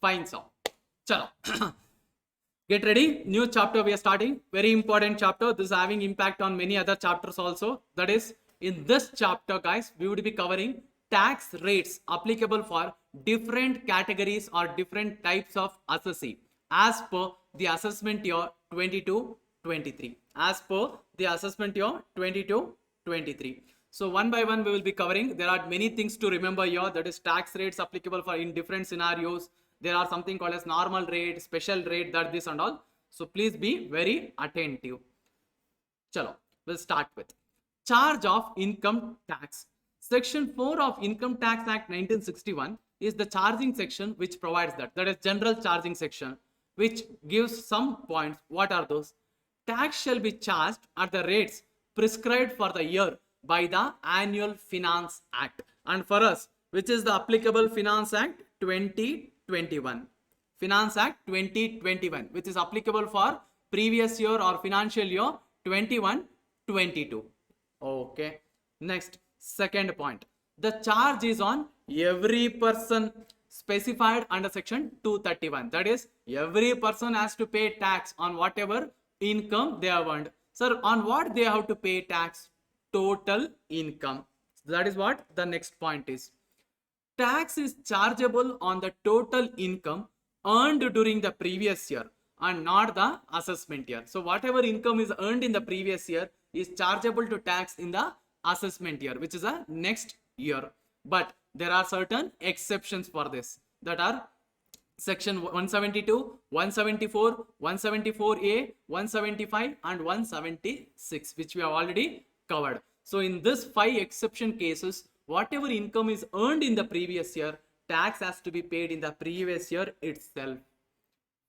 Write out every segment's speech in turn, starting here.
Fine, so. Chalo. Get ready. New chapter we are starting. Very important chapter. This is having impact on many other chapters also. That is, in this chapter, guys, we would be covering tax rates applicable for different categories or different types of assessee as per the assessment year 22-23. As per the assessment year 22-23. So one by one we will be covering. There are many things to remember here. That is tax rates applicable for in different scenarios. There are something called as normal rate, special rate, that this and all. So please be very attentive. Chalo, we'll start with charge of income tax. Section 4 of Income Tax Act 1961 is the charging section which provides that. That is general charging section which gives some points. What are those? Tax shall be charged at the rates prescribed for the year by the Annual Finance Act. And for us, which is the applicable Finance Act 2021. Finance Act 2021, which is applicable for previous year or financial year 21-22. Okay. Next, second point. The charge is on every person specified under section 231. That is, every person has to pay tax on whatever income they have earned. Sir, on what they have to pay tax? Total income. That is what the next point is. Tax is chargeable on the total income earned during the previous year and not the assessment year. So whatever income is earned in the previous year is chargeable to tax in the assessment year, which is a next year. But there are certain exceptions for this, that are section 172, 174, 174A, 175 and 176, which we have already covered. So in this 5 exception cases, whatever income is earned in the previous year, tax has to be paid in the previous year itself.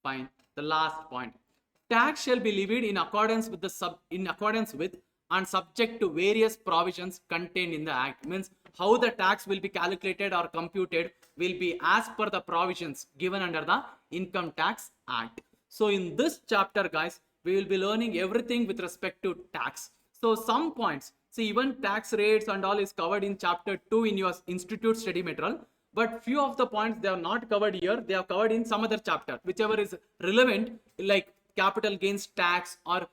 Fine. The last point. Tax shall be levied in accordance with and subject to various provisions contained in the Act. Means how the tax will be calculated or computed will be as per the provisions given under the Income Tax Act. So in this chapter, guys, we will be learning everything with respect to tax. So some points. See, even tax rates and all is covered in chapter 2 in your institute study material. But few of the points they are not covered here. They are covered in some other chapter, whichever is relevant, like capital gains tax or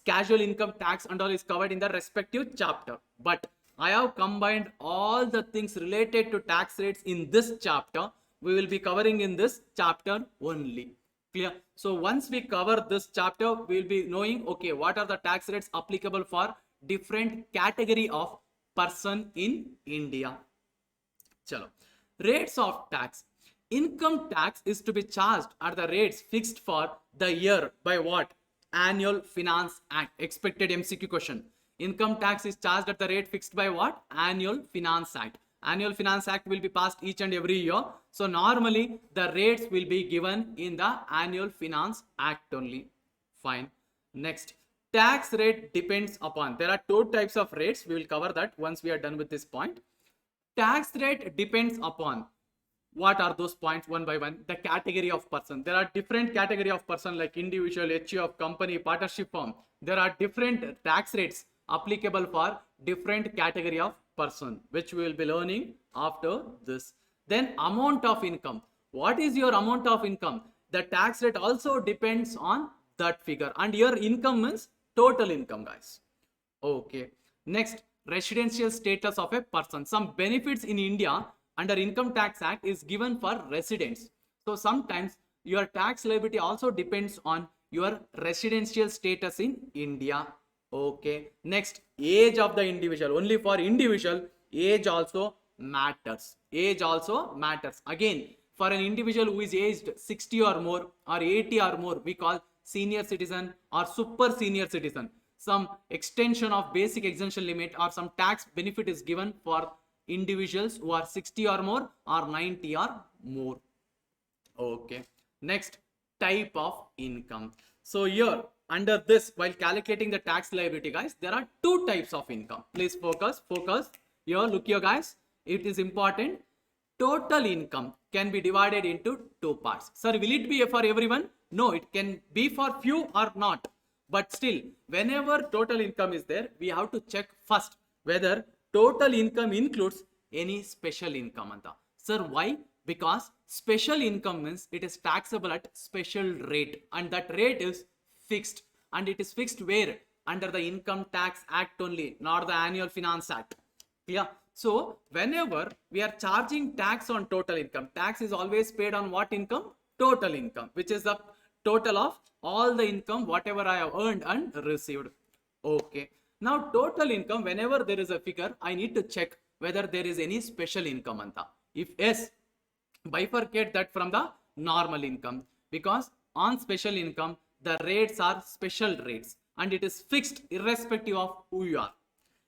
casual income tax and all is covered in the respective chapter. But I have combined all the things related to tax rates in this chapter. We will be covering in this chapter only. Clear? So once we cover this chapter, we will be knowing, okay, what are the tax rates applicable for different category of person in India. Chalo. Rates of tax. Income tax is to be charged at the rates fixed for the year by what? Annual Finance Act. Expected MCQ question. Income tax is charged at the rate fixed by what? Annual Finance Act. Annual Finance Act will be passed each and every year. So normally the rates will be given in the Annual Finance Act only. Fine. Next. Tax rate depends upon. There are 2 types of rates. We will cover that once we are done with this point. Tax rate depends upon. What are those points one by one? The category of person. There are different category of person like individual, HUF, company, partnership firm. There are different tax rates applicable for different category of person, which we will be learning after this. Then amount of income. What is your amount of income? The tax rate also depends on that figure. And your income means total income, guys. Okay. Next, residential status of a person. Some benefits in India under Income Tax Act is given for residents. So sometimes your tax liability also depends on your residential status in India. Okay. Next, age of the individual. Only for individual, age also matters. Age also matters. Again, for an individual who is aged 60 or more or 80 or more, we call senior citizen or super senior citizen. Some extension of basic exemption limit or some tax benefit is given for individuals who are 60 or more or 90 or more. Okay. Next, type of income. So here under this, while calculating the tax liability, guys, there are 2 types of income. Please focus. Here, look here, guys. It is important. Total income can be divided into 2 parts. Sir, will it be for everyone? No, it can be for few or not. But still, whenever total income is there, we have to check first whether total income includes any special income. Sir, why? Because Special income means it is taxable at special rate, and that rate is fixed, and it is fixed where? Under the Income Tax Act only, not the Annual Finance Act. Yeah. So whenever we are charging tax on total income, tax is always paid on what income? Total income, which is the total of all the income whatever I have earned and received. Okay. Now total income, whenever there is a figure, I need to check whether there is any special income anta. If yes, bifurcate that from the normal income, because on special income the rates are special rates and it is fixed irrespective of who you are.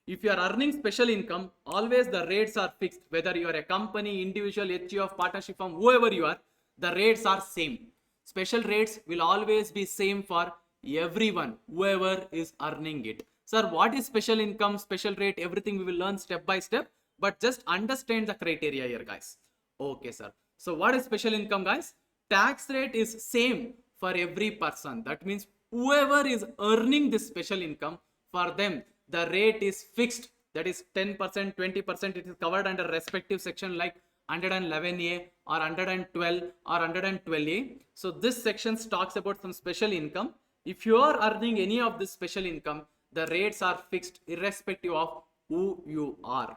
If you are earning special income, always the rates are fixed, whether you are a company, individual, HUF, partnership firm, whoever you are, the rates are same. Special rates will always be same for everyone, whoever is earning it. Sir, what is special income, special rate, everything we will learn step by step, but just understand the criteria here, guys. Okay, sir. So what is special income, guys? Tax rate is same for every person. That means whoever is earning this special income, for them the rate is fixed. That is 10%, 20%. It is covered under respective section like 111A or 112 or 112A. So this section talks about some special income. If you are earning any of this special income, the rates are fixed irrespective of who you are.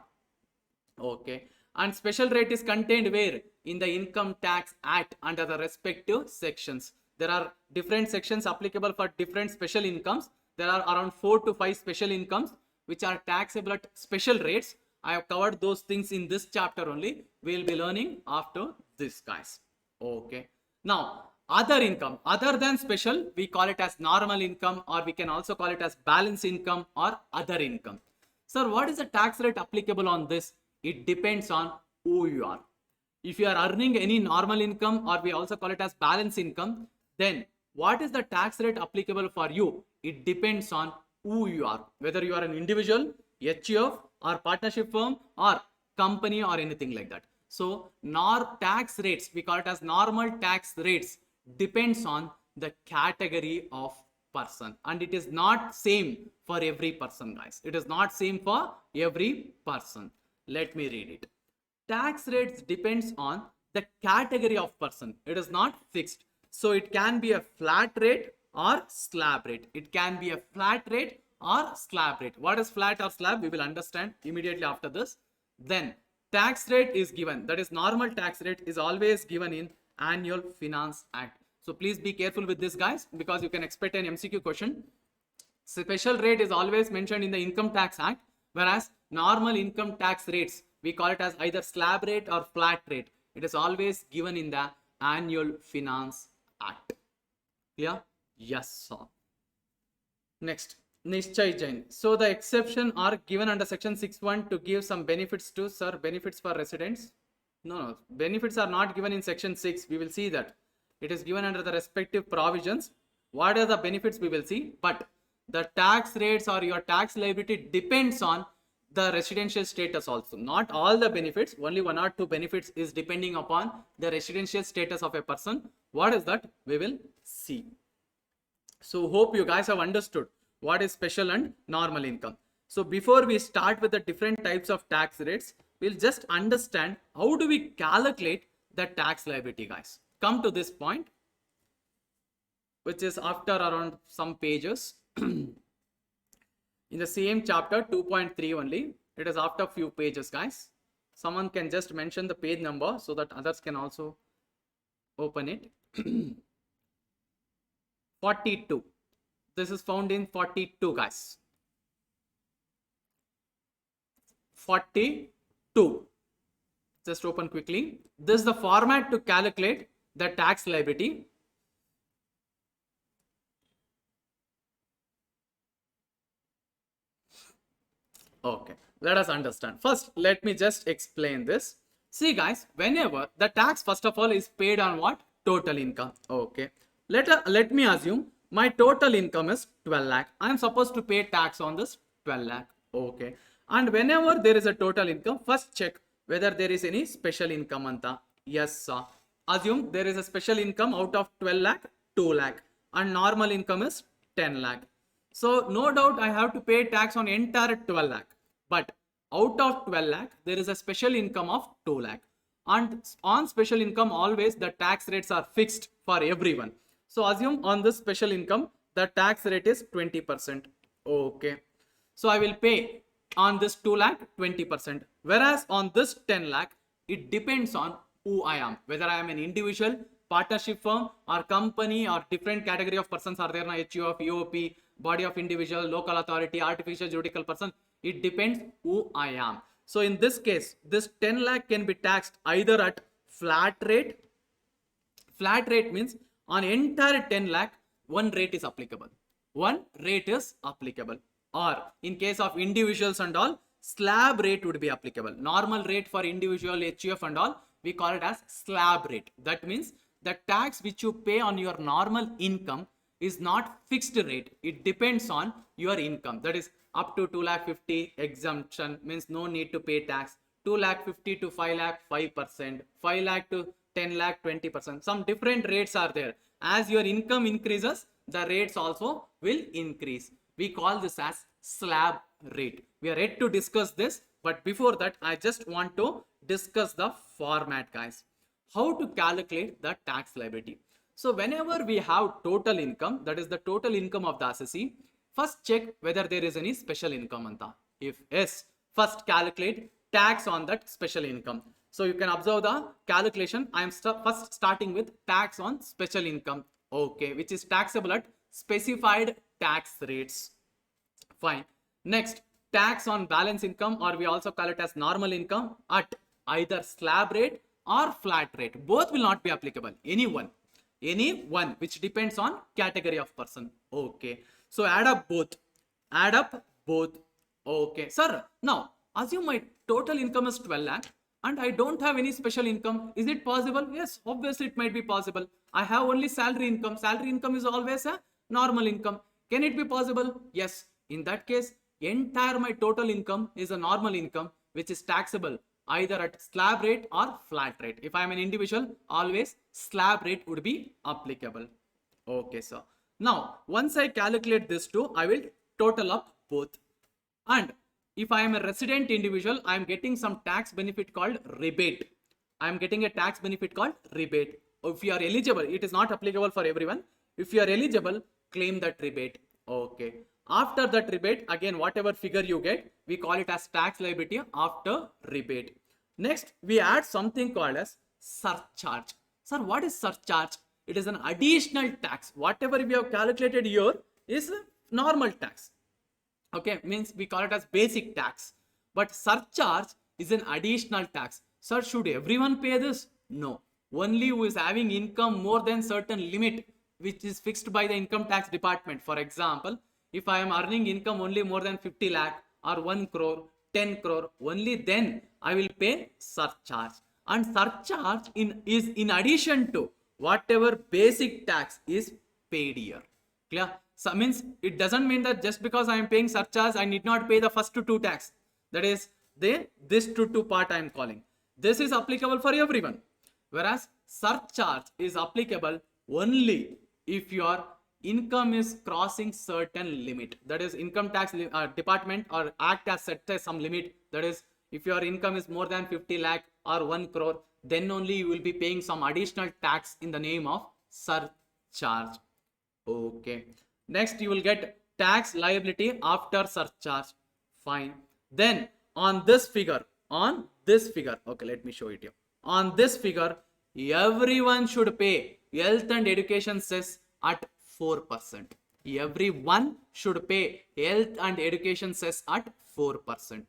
Okay. And special rate is contained where? In the Income Tax Act under the respective sections. There are different sections applicable for different special incomes. There are around 4 to 5 special incomes which are taxable at special rates. I have covered those things in this chapter only. We will be learning after this, guys. Okay. Now, other income, other than special, we call it as normal income, or we can also call it as balance income or other income. Sir, what is the tax rate applicable on this? It depends on who you are. If you are earning any normal income, or we also call it as balance income, then what is the tax rate applicable for you? It depends on who you are, whether you are an individual, HUF or partnership firm or company or anything like that. So tax rates, we call it as normal tax rates, depends on the category of person, and it is not same for every person, guys. It is not same for every person. Let me read it. Tax rates depends on the category of person. It is not fixed. So it can be a flat rate or slab rate. It can be a flat rate or slab rate. What is flat or slab? We will understand immediately after this. Then tax rate is given. That is normal tax rate is always given in Annual Finance Act. So please be careful with this, guys, because you can expect an MCQ question. Special rate is always mentioned in the Income Tax Act, whereas normal income tax rates, we call it as either slab rate or flat rate. It is always given in the Annual Finance Act. Clear? Yes, sir. Next, Nishchay Jain. So the exception are given under section 6.1 to give some benefits to, sir, benefits for residents. No, benefits are not given in section 6. We will see that. It is given under the respective provisions. What are the benefits we will see? But the tax rates or your tax liability depends on the residential status also. Not all the benefits, only 1 or 2 benefits is depending upon the residential status of a person. What is that? We will see. So hope you guys have understood what is special and normal income. So before we start with the different types of tax rates, we'll just understand how do we calculate the tax liability, guys. Come to this point, which is after around some pages. In the same chapter 2.3 only. It is after few pages, guys. Someone can just mention the page number so that others can also open it. 42. This is found in 42, guys. 42. Just open quickly. This is the format to calculate the tax liability. Okay, let us understand. First, let me just explain this. See, guys, whenever the tax, first of all, is paid on what? Total income. Okay. Let me assume my total income is 12 lakh. I am supposed to pay tax on this 12 lakh. Okay. And whenever there is a total income, first check whether there is any special income anta. Yes, sir. Assume there is a special income out of 12 lakh, 2 lakh. And normal income is 10 lakh. So no doubt I have to pay tax on entire 12 lakh. But out of 12 lakh, there is a special income of 2 lakh. And on special income, always the tax rates are fixed for everyone. So assume on this special income, the tax rate is 20%. Okay. So I will pay on this 2 lakh 20%. Whereas on this 10 lakh, it depends on who I am. Whether I am an individual, partnership firm, or company, or different category of persons are there na, HUF, EOP, body of individual, local authority, artificial juridical person. It depends who I am. So in this case, this 10 lakh can be taxed either at flat rate. Flat rate means on entire 10 lakh, one rate is applicable. One rate is applicable. Or in case of individuals and all, slab rate would be applicable. Normal rate for individual, HUF and all, we call it as slab rate. That means the tax which you pay on your normal income is not fixed rate. It depends on your income. That is up to 2 lakh 50 exemption means no need to pay tax. 2 lakh 50 to 5 lakh 5%. 5 lakh to 10 lakh 20%. Some different rates are there. As your income increases, the rates also will increase. We call this as slab rate. We are yet to discuss this, but before that, I just want to discuss the format, guys. How to calculate the tax liability. So whenever we have total income, that is the total income of the assessee, first check whether there is any special income anta. If yes, first calculate tax on that special income. So you can observe the calculation. I am first starting with tax on special income. Okay, which is taxable at specified tax rates. Fine. Next, tax on balance income, or we also call it as normal income, at either slab rate or flat rate. Both will not be applicable. Any one which depends on category of person. Okay. So add up both. Add up both. Okay. Sir, now assume my total income is 12 lakh and I don't have any special income. Is it possible? Yes, obviously it might be possible. I have only salary income. Salary income is always a normal income. Can it be possible? Yes. In that case, entire my total income is a normal income which is taxable either at slab rate or flat rate. If I am an individual, always slab rate would be applicable. Okay, sir. Now, once I calculate this two, I will total up both. And if I am a resident individual, I am getting some tax benefit called rebate. I am getting a tax benefit called rebate. If you are eligible, it is not applicable for everyone. If you are eligible, claim that rebate. Okay. After that rebate, again, whatever figure you get, we call it as tax liability after rebate. Next, we add something called as surcharge. Sir, what is surcharge? It is an additional tax. Whatever we have calculated here is normal tax. Okay, means we call it as basic tax. But surcharge is an additional tax. Sir, should everyone pay this? No. Only who is having income more than certain limit, which is fixed by the income tax department. For example, if I am earning income only more than 50 lakh or 1 crore, 10 crore, only then I will pay surcharge. And surcharge is in addition to whatever basic tax is paid here. Clear? So means it doesn't mean that just because I am paying surcharge, I need not pay the first two tax. That is this two part I am calling. This is applicable for everyone. Whereas surcharge is applicable only if your income is crossing certain limit. That is income tax department or act has set some limit. That is if your income is more than 50 lakh or 1 crore, then only you will be paying some additional tax in the name of surcharge. Okay. Next, you will get tax liability after surcharge. Fine. Then on this figure, okay, let me show it here. On this figure, everyone should pay health and education cess at 4%. Everyone should pay health and education cess at 4%.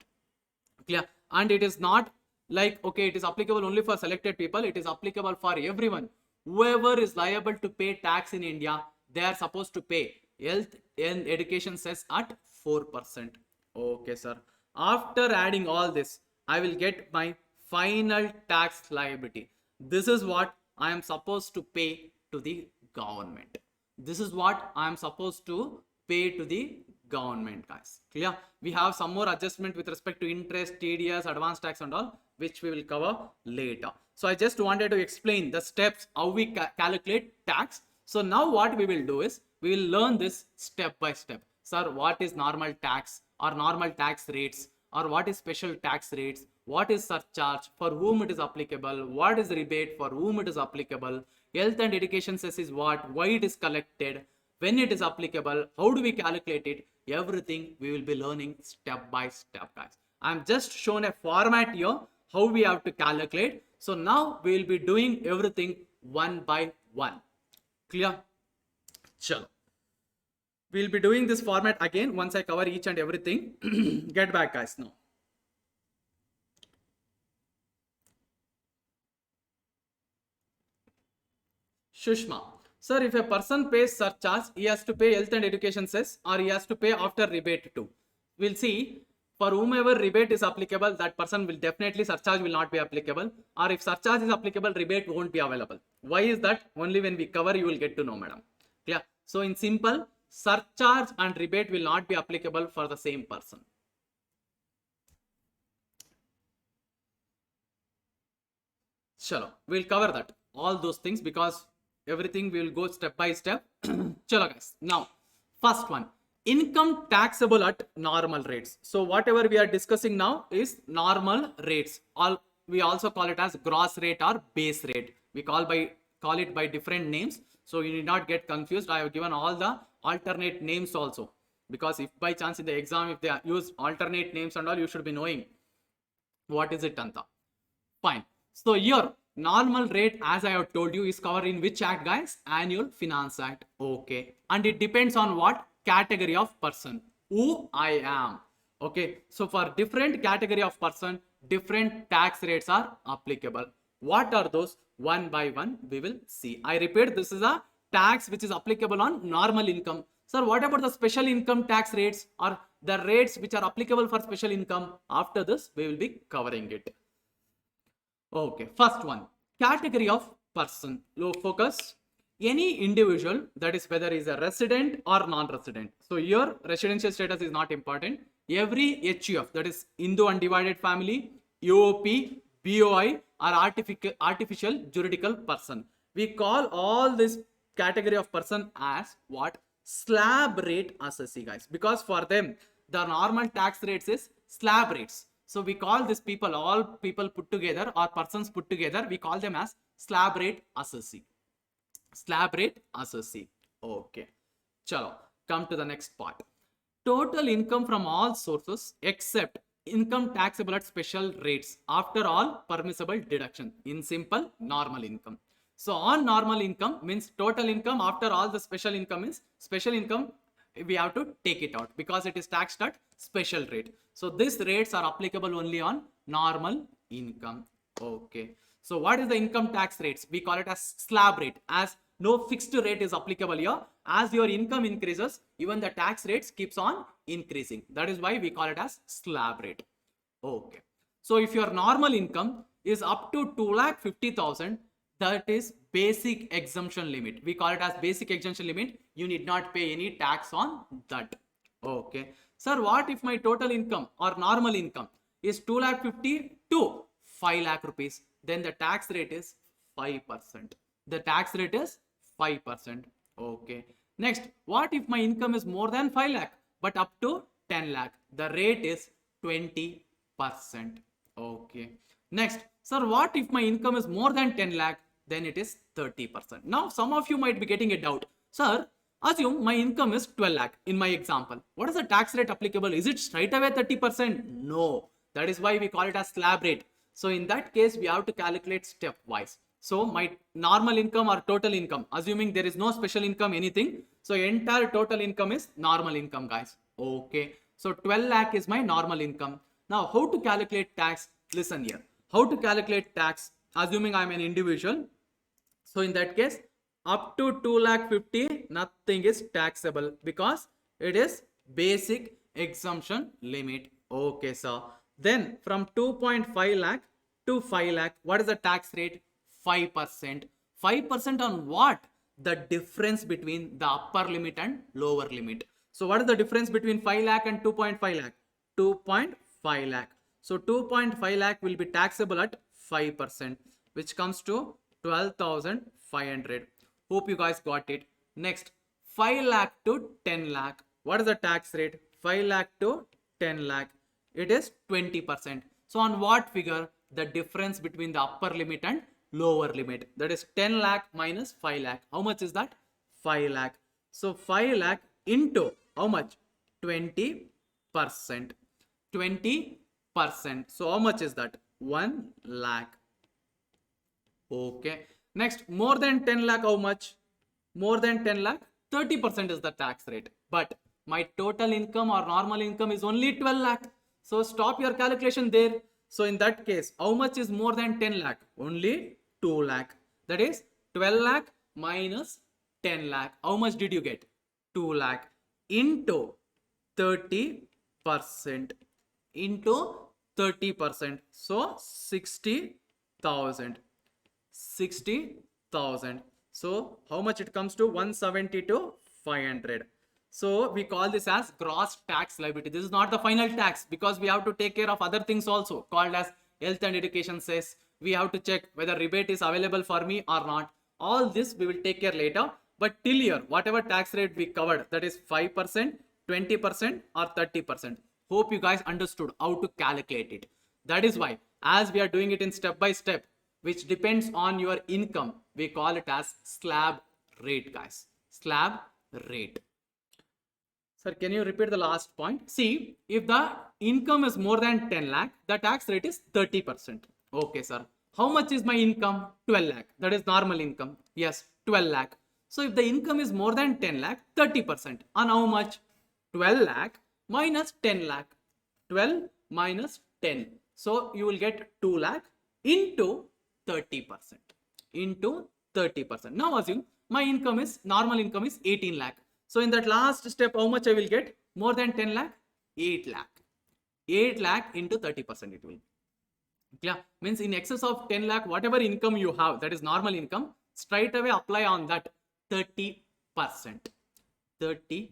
Clear? And it is not like, okay, it is applicable only for selected people. It is applicable for everyone. Whoever is liable to pay tax in India, they are supposed to pay health and education cess at 4%. Okay, sir. After adding all this, I will get my final tax liability. This is what I am supposed to pay to the government. This is what I am supposed to pay to the government, guys. Clear? We have some more adjustment with respect to interest, TDS, advance tax and all, which we will cover later. So I just wanted to explain the steps how we calculate tax. So now what we will do is we will learn this step by step. Sir, what is normal tax or normal tax rates? or what is special tax rates, what is surcharge, for whom it is applicable, what is rebate, for whom it is applicable, health and education cess is what, why it is collected, when it is applicable, how do we calculate it, everything we will be learning step by step, guys. I'm just shown a format here, how we have to calculate. So now we will be doing everything one by one. Clear? Chalo. We'll be doing this format again once I cover each and everything. Get back, guys, now. Shushma. Sir, if a person pays surcharge, he has to pay health and education cess, or he has to pay after rebate too. We'll see. For whomever rebate is applicable, that person will definitely, surcharge will not be applicable. Or if surcharge is applicable, rebate won't be available. Why is that? Only when we cover, you will get to know, madam. Yeah. So in simple, surcharge and rebate will not be applicable for the same person. Chalo, we'll cover that. All those things, because everything will go step by step. Chalo, guys. Now, first one. Income taxable at normal rates. So whatever we are discussing now is normal rates. We also call it as gross rate or base rate. We call it by different names. So you need not get confused. I have given all the alternate names also, because if by chance in the exam, if they use alternate names and all, you should be knowing what is it anta. Fine. So here normal rate, as I have told you, is covered in which act, guys? Annual Finance Act. Okay. And it depends on what category of person, who I am. Okay. So for different category of person, different tax rates are applicable. What are those? One by one we will see. I repeat, this is a tax which is applicable on normal income. Sir, what about the special income tax rates, or the rates which are applicable for special income? After this we will be covering it. Okay, first one, category of person. Low focus. Any individual, that is whether is a resident or non-resident. So here residential status is not important. Every HUF, that is Hindu Undivided Family, UOP, BOI, or artificial juridical person. We call all this category of person as what? Slab rate assessee, guys. Because for them, the normal tax rates is slab rates. So we call these people, all people put together or persons put together, we call them as slab rate assessee. Slab rate assessee. Okay. Chalo, come to the next part. Total income from all sources except income taxable at special rates after all permissible deduction. In simple, normal income. So on normal income means total income after all the special income is special income, we have to take it out because it is taxed at special rate. So these rates are applicable only on normal income. Okay. So what is the income tax rates? We call it as slab rate, as no fixed rate is applicable here. As your income increases, even the tax rates keeps on increasing. That is why we call it as slab rate. Okay. So if your normal income is up to 2,50,000, that is basic exemption limit. We call it as basic exemption limit. You need not pay any tax on that. Okay. Sir, what if my total income or normal income is 2,50,000 to 5 lakh rupees? Then the tax rate is 5%. The tax rate is 5%. Okay. Next, what if my income is more than 5 lakh but up to 10 lakh? The rate is 20%. Okay. Next, sir, what if my income is more than 10 lakh? Then it is 30%. Now, some of you might be getting a doubt. Sir, assume my income is 12 lakh in my example. What is the tax rate applicable? Is it straight away 30%? No. That is why we call it as slab rate. So in that case, we have to calculate stepwise. So my normal income or total income, assuming there is no special income, anything. So entire total income is normal income, guys. Okay. So 12 lakh is my normal income. Now, how to calculate tax? Listen here. How to calculate tax? Assuming I am an individual. So in that case, up to 2,50,000, nothing is taxable because it is basic exemption limit. Okay, sir. Then from 2.5 lakh to 5 lakh, what is the tax rate? 5%. 5% on what? The difference between the upper limit and lower limit. So what is the difference between 5 lakh and 2.5 lakh? 2.5 lakh. So 2.5 lakh will be taxable at 5%, which comes to 12,500. Hope you guys got it. Next, 5 lakh to 10 lakh. What is the tax rate? 5 lakh to 10 lakh. It is 20%. So on what figure? The difference between the upper limit and lower limit. That is 10 lakh minus 5 lakh. How much is that? 5 lakh. So 5 lakh into how much? 20%. 20%. So how much is that? 1 lakh. Okay. Next, more than 10 lakh, how much? More than 10 lakh, 30% is the tax rate. But my total income or normal income is only 12 lakh. So stop your calculation there. So in that case, how much is more than 10 lakh? Only 2 lakh. That is 12 lakh minus 10 lakh. How much did you get? 2 lakh into 30% into 30%. So 60,000. 60,000. So how much it comes to? 170 to 500. So we call this as gross tax liability. This is not the final tax because we have to take care of other things also called as health and education cess. We have to check whether rebate is available for me or not. All this we will take care later. But till here, whatever tax rate we covered, that is 5%, 20% or 30%. Hope you guys understood how to calculate it. That is why, as we are doing it in step by step, which depends on your income, we call it as slab rate, guys. Slab rate. Sir, can you repeat the last point? See, if the income is more than 10 lakh, the tax rate is 30%. Okay, sir. How much is my income? 12 lakh. That is normal income. Yes, 12 lakh. So if the income is more than 10 lakh, 30%. On how much? 12 lakh minus 10 lakh. 12 minus 10. So you will get 2 lakh into 30%. Into 30%. Now assume my income is, normal income is 18 lakh. So in that last step, how much I will get? More than 10 lakh? 8 lakh. 8 lakh into 30% it will. Yeah, means in excess of 10 lakh, whatever income you have, that is normal income, straight away apply on that 30%. 30%.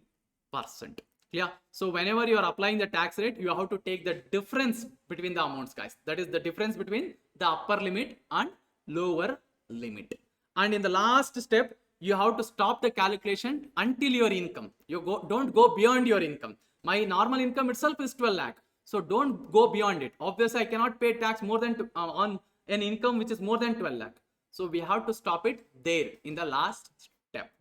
Yeah, so whenever you are applying the tax rate, you have to take the difference between the amounts, guys. That is the difference between the upper limit and lower limit. And in the last step, you have to stop the calculation until your income. Don't go beyond your income. My normal income itself is 12 lakh. So don't go beyond it. Obviously, I cannot pay tax more than on an income which is more than 12 lakh. So we have to stop it there in the last step.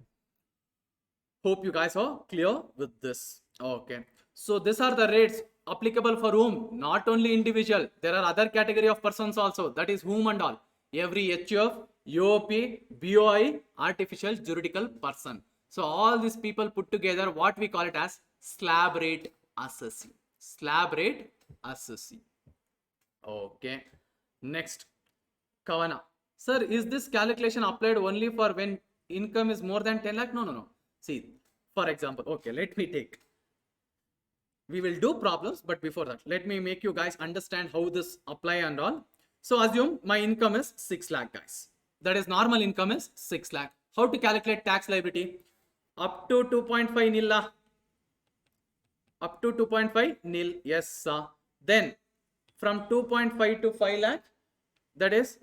Hope you guys are clear with this. Okay. So these are the rates applicable for whom? Not only individual. There are other category of persons also. That is whom and all. Every HUF, UOP, BOI, artificial juridical person. So all these people put together, what we call it as slab rate assessee. Slab rate assessee. Okay. Next. Kavana. Sir, is this calculation applied only for when income is more than 10 lakh? No. See, for example, okay, let me take. We will do problems, but before that, let me make you guys understand how this apply and all. So assume my income is 6 lakh, guys. That is normal income is 6 lakh. How to calculate tax liability? Up to 2.5 nil. Up to 2.5 nil. Yes, sir. Then from 2.5 to 5 lakh, that is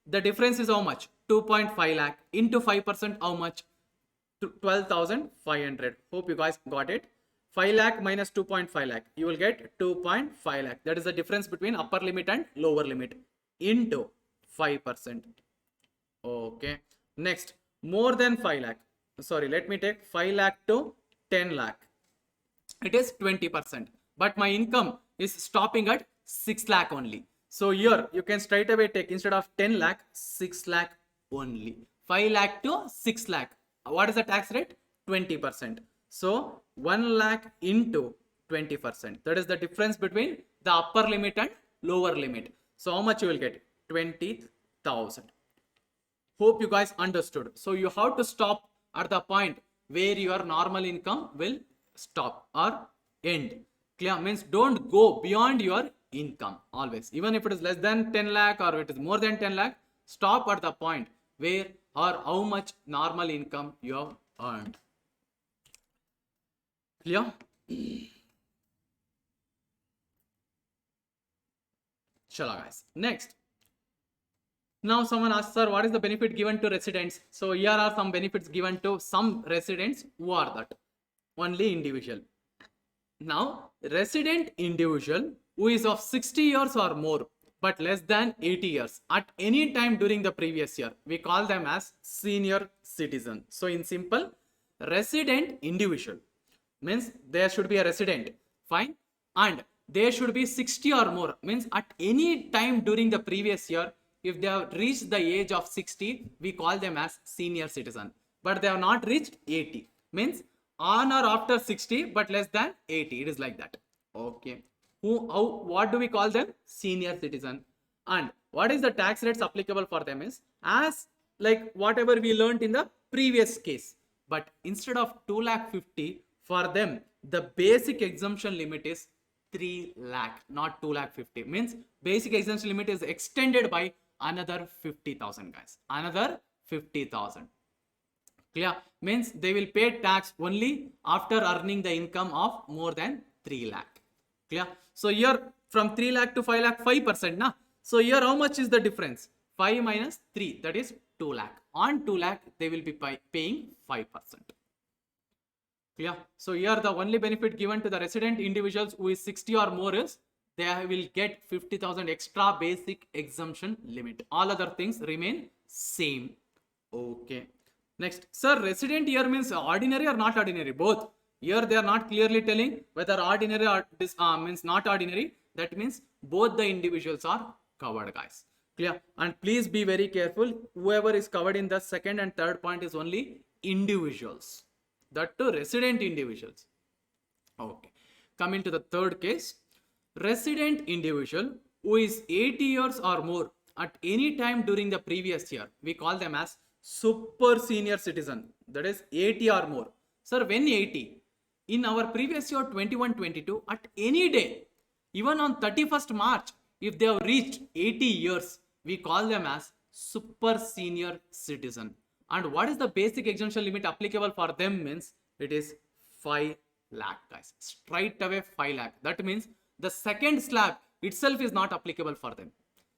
the difference is how much? 2.5 lakh into 5%, how much? 12,500. Hope you guys got it. 5 lakh minus 2.5 lakh. You will get 2.5 lakh. That is the difference between upper limit and lower limit into 5%. Okay. Next, more than 5 lakh. Sorry, let me take 5 lakh to 10 lakh. It is 20%. But my income is stopping at 6 lakh only. So here you can straight away take, instead of 10 lakh, 6 lakh only. 5 lakh to 6 lakh. What is the tax rate? 20%. So 1 lakh into 20%. That is the difference between the upper limit and lower limit. So how much you will get? 20,000. Hope you guys understood. So you have to stop at the point where your normal income will stop or end. Clear? Means don't go beyond your income always. Even if it is less than 10 lakh or it is more than 10 lakh, stop at the point where or how much normal income you have earned. Clear? Chala guys. Next. Now someone asks, sir, what is the benefit given to residents? So here are some benefits given to some residents. Who are that? Only individual. Now resident individual, who is of 60 years or more but less than 80 years at any time during the previous year, we call them as senior citizen. So in simple, resident individual means there should be a resident, fine, and they should be 60 or more, means at any time during the previous year, if they have reached the age of 60, we call them as senior citizen. But they have not reached 80, means on or after 60 but less than 80, it is like that. Okay, what do we call them? Senior citizen. And what is the tax rates applicable for them is as like whatever we learned in the previous case, but instead of 2,50,000 for them, the basic exemption limit is 3 lakh, not 2,50,000. Means basic exemption limit is extended by another 50,000, guys. Another 50,000. Clear? Means they will pay tax only after earning the income of more than 3 lakh. Clear? So here from 3 lakh to 5 lakh, 5%. Na? So here how much is the difference? 5 minus 3, that is 2 lakh. On 2 lakh, they will be paying 5%. Clear? So here the only benefit given to the resident individuals who is 60 or more is they will get 50,000 extra basic exemption limit. All other things remain same. Okay. Next, sir, resident here means ordinary or not ordinary? Both. Here they are not clearly telling whether ordinary or this means not ordinary. That means both the individuals are covered, guys. Clear? And please be very careful. Whoever is covered in the second and third point is only individuals. That too resident individuals. Okay. Coming to the third case, resident individual who is 80 years or more at any time during the previous year, we call them as super senior citizen. That is 80 or more. Sir, when 80? In our previous year 21-22, at any day, even on 31st March, if they have reached 80 years, we call them as super senior citizen. And what is the basic exemption limit applicable for them means it is 5 lakh, guys. Straight away 5 lakh. That means the second slab itself is not applicable for them.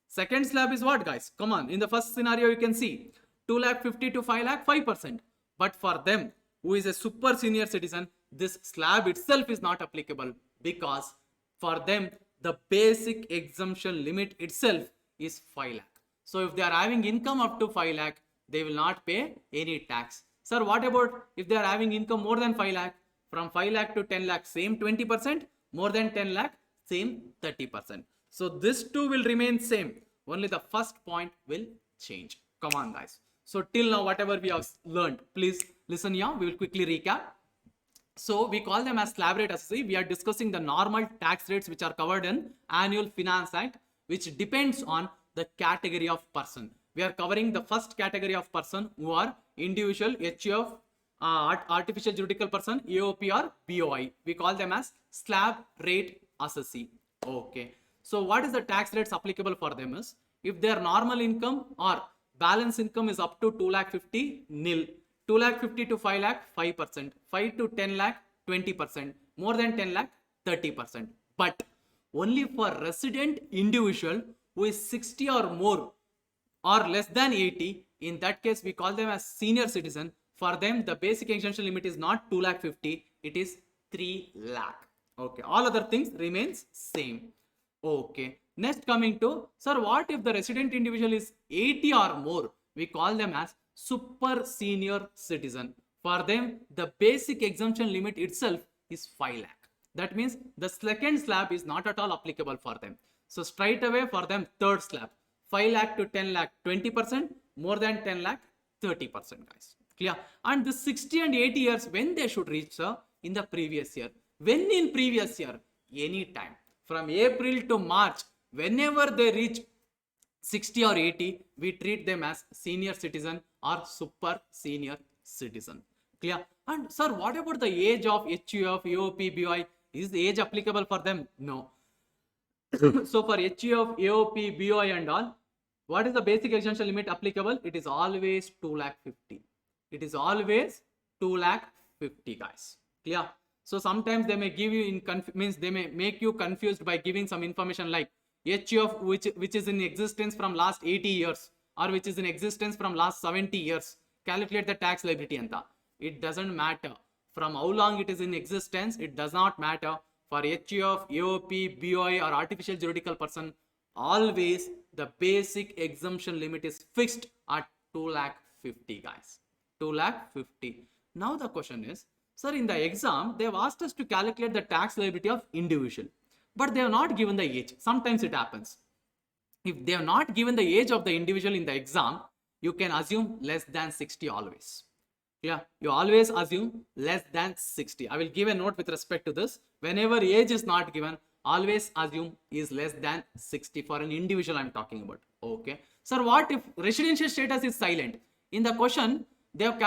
Second slab is what, guys? Come on. In the first scenario, you can see 2,50,000 to 5 lakh, 5%. But for them, who is a super senior citizen, this slab itself is not applicable because for them, the basic exemption limit itself is 5 lakh. So if they are having income up to 5 lakh, they will not pay any tax. Sir, what about if they are having income more than 5 lakh? From 5 lakh to 10 lakh, same 20%. More than 10 lakh, same 30%. So this two will remain same. Only the first point will change. Come on, guys. So till now, whatever we have learned, please listen here. We will quickly recap. So we call them as slab rate assessee. We are discussing the normal tax rates which are covered in Annual Finance Act, which depends on the category of person. We are covering the first category of person who are individual, HUF, artificial juridical person, AOP or BOI. We call them as slab rate assessee. Okay. So what is the tax rates applicable for them is if their normal income or balance income is up to 2,50,000 nil, 2,50,000 to 5 lakh 5%, 5 to 10 lakh 20%, more than 10 lakh 30%. But only for resident individual who is 60 or more or less than 80, in that case we call them as senior citizen. For them the basic exemption limit is not 2,50,000, it is 3 lakh. Okay, all other things remains same. Okay, next coming to, sir, what if the resident individual is 80 or more? We call them as super senior citizen. For them the basic exemption limit itself is 5 lakh. That means the second slab is not at all applicable for them. So straight away for them third slab, 5 lakh to 10 lakh 20%, more than 10 lakh 30%, guys. Clear? And the 60 and 80 years, when they should reach, sir? In the previous year. When in previous year? Any time. From April to March, whenever they reach 60 or 80, we treat them as senior citizen or super senior citizen. Clear? And sir, what about the age of HUF, AOP, BOI? Is the age applicable for them? No. So for HUF, AOP, BOI and all, what is the basic exemption limit applicable? It is always 2,50,000. It is always 2,50,000, guys. Clear? So sometimes they may give you in means they may make you confused by giving some information like HUF which is in existence from last 80 years or which is in existence from last 70 years. Calculate the tax liability anta. It doesn't matter from how long it is in existence. It does not matter. for HUF, AOP, BOI or artificial juridical person, always the basic exemption limit is fixed at 2,50,000 guys. 2,50,000. Now the question is, sir, in the exam, they have asked us to calculate the tax liability of individual, but they have not given the age. Sometimes it happens. If they have not given the age of the individual in the exam, you can assume less than 60 always. Yeah, you always assume less than 60. I will give a note with respect to this. Whenever age is not given, always assume is less than 60 for an individual I'm talking about. Okay. Sir, what if residential status is silent? In the question, they have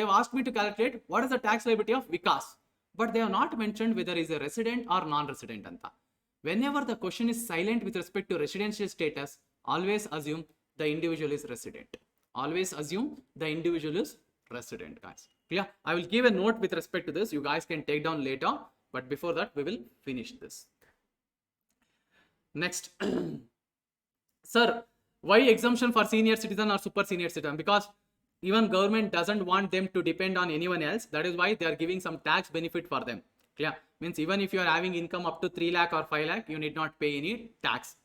asked me to calculate what is the tax liability of Vikas, but they have not mentioned whether he is a resident or non-resident. Whenever the question is silent with respect to residential status, always assume the individual is resident. Always assume the individual is resident, guys. Clear? I will give a note with respect to this. You guys can take down later, but before that, we will finish this. Next. Sir, why exemption for senior citizen or super senior citizen? Because even government doesn't want them to depend on anyone else. That is why they are giving some tax benefit for them. Clear? Means even if you are having income up to 3 lakh or 5 lakh, you need not pay any tax.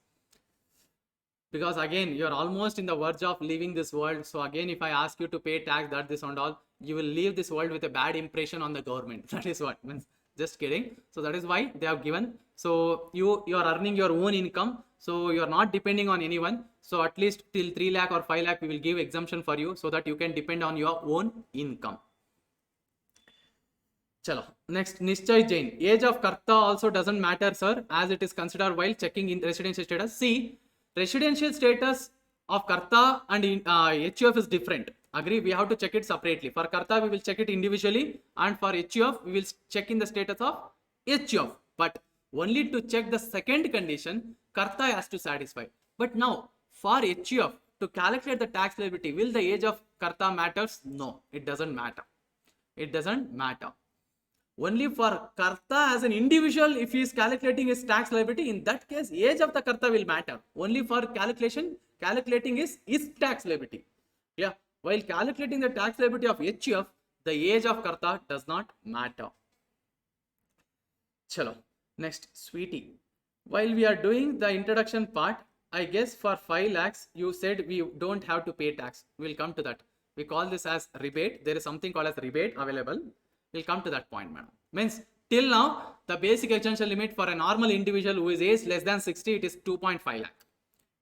Because again, you are almost in the verge of leaving this world. So again, if I ask you to pay tax, that, this and all, you will leave this world with a bad impression on the government. That is what means. Just kidding. So that is why they have given. So you are earning your own income. So you are not depending on anyone. So at least till 3 lakh or 5 lakh, we will give exemption for you so that you can depend on your own income. Chalo. Next, Nishchay Jain. Age of Karta also doesn't matter, sir, as it is considered while checking in residential status. See, residential status of Karta and HUF is different. Agree? We have to check it separately. For Karta, we will check it individually, and for HUF, we will check in the status of HUF. But only to check the second condition, Karta has to satisfy. But now, for HUF, to calculate the tax liability, will the age of Karta matters? No, it doesn't matter. It doesn't matter. Only for Karta as an individual, if he is calculating his tax liability, in that case, age of the Karta will matter. Only for calculating his tax liability. Yeah. While calculating the tax liability of HUF, the age of Karta does not matter. Chalo. Next, Sweetie. While we are doing the introduction part, I guess for 5 lakhs, you said we don't have to pay tax. We'll come to that. We call this as rebate. There is something called as rebate available. We'll come to that point, madam. Means till now, the basic exemption limit for a normal individual who is age less than 60, it is 2.5 lakh.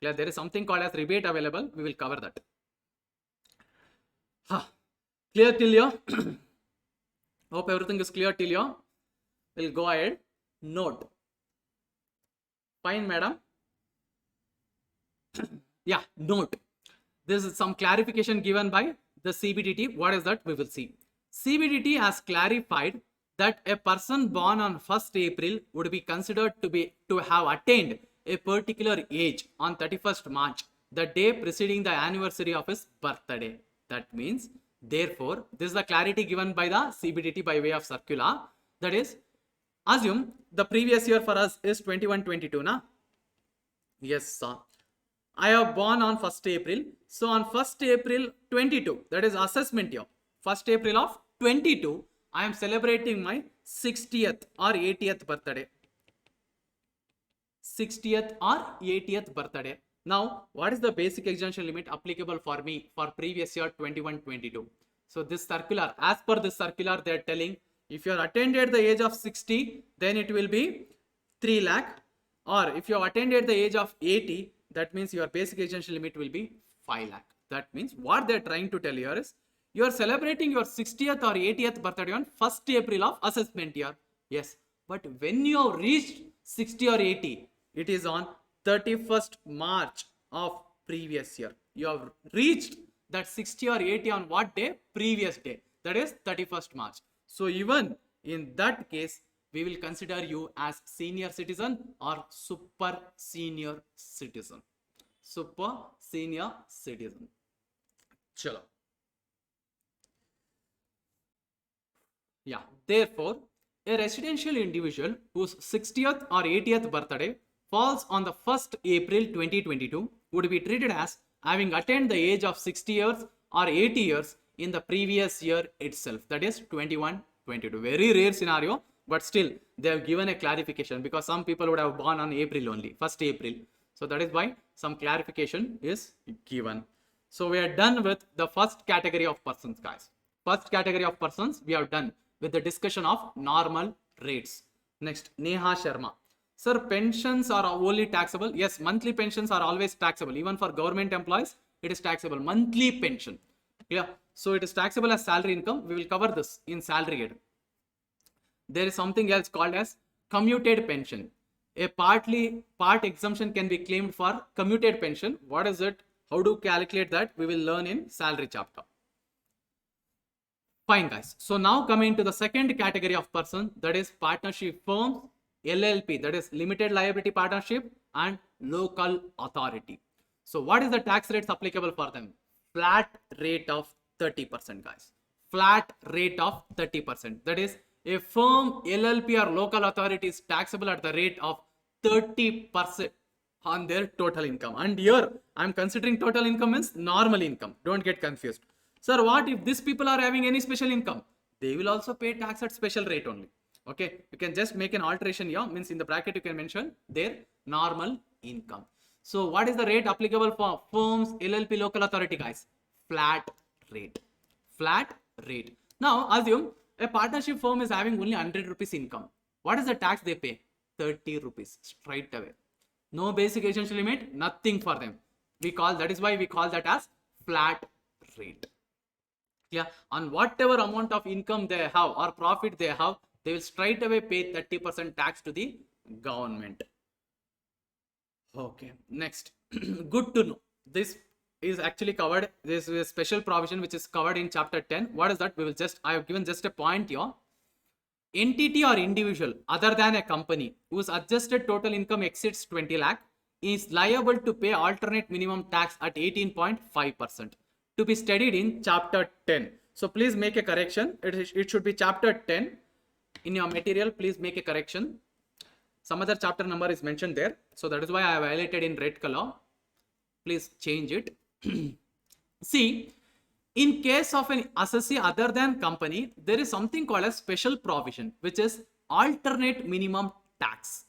Clear? There is something called as rebate available. We will cover that. Clear till here? Hope everything is clear till here. We'll go ahead. Note. Fine, madam. Yeah, note. This is some clarification given by the CBDT. What is that? We will see. CBDT has clarified that a person born on 1st April would be considered to have attained a particular age on 31st March, the day preceding the anniversary of his birthday. That means, therefore, this is the clarity given by the CBDT by way of circular. That is, assume the previous year for us is 21-22, na? Yes, sir. I have born on 1st April. So on 1st April 22, that is assessment year, 1st April of 22, I am celebrating my 60th or 80th birthday. 60th or 80th birthday. Now, what is the basic exemption limit applicable for me for previous year 21-22? So this circular, as per this circular, they are telling if you are attained at the age of 60, then it will be 3 lakh. Or if you have attained at the age of 80, that means your basic exemption limit will be 5 lakh. That means what they are trying to tell here is, you are celebrating your 60th or 80th birthday on 1st April of assessment year. Yes. But when you have reached 60 or 80, it is on 31st March of previous year. You have reached that 60 or 80 on what day? Previous day. That is 31st March. So even in that case, we will consider you as senior citizen or super senior citizen. Super senior citizen. Chalo. Yeah, therefore, a residential individual whose 60th or 80th birthday falls on the 1st April 2022 would be treated as having attained the age of 60 years or 80 years in the previous year itself, that is 21-22. Very rare scenario, but still they have given a clarification because some people would have born on April only, 1st April. So that is why some clarification is given. So we are done with the first category of persons, guys. First category of persons we have done with the discussion of normal rates. Next, Neha Sharma. Sir, pensions are only taxable. Yes, monthly pensions are always taxable. Even for government employees, it is taxable. Monthly pension. Yeah. So it is taxable as salary income. We will cover this in salary aid. There is something else called as commuted pension. A part exemption can be claimed for commuted pension. What is it? How to calculate that? We will learn in salary chapter. Fine, guys. So now coming to the second category of person, that is partnership firms, LLP, that is limited liability partnership, and local authority. So what is the tax rates applicable for them? Flat rate of 30%, guys. Flat rate of 30%. That is, a firm, LLP or local authority is taxable at the rate of 30% on their total income. And here I am considering total income means normal income. Don't get confused. Sir, what if these people are having any special income? They will also pay tax at special rate only. Okay, you can just make an alteration here, means in the bracket you can mention their normal income. So what is the rate applicable for firms, LLP, local authority, guys? Flat rate. Flat rate. Now assume a partnership firm is having only 100 rupees income. What is the tax they pay? 30 rupees straight away. No basic essential limit, nothing for them. That is why we call that as flat rate. Yeah, on whatever amount of income they have or profit they have, they will straight away pay 30% tax to the government. Okay, next. Good to know. This is actually covered. This is a special provision which is covered in chapter 10. What is that? I have given just a point here. Entity or individual other than a company whose adjusted total income exceeds 20 lakh is liable to pay alternate minimum tax at 18.5%. To be studied in chapter 10. So please make a correction. It should be chapter 10. In your material, please make a correction. Some other chapter number is mentioned there. So that is why I have highlighted in red color. Please change it. See, in case of an assessee other than company, there is something called a special provision, which is alternate minimum tax.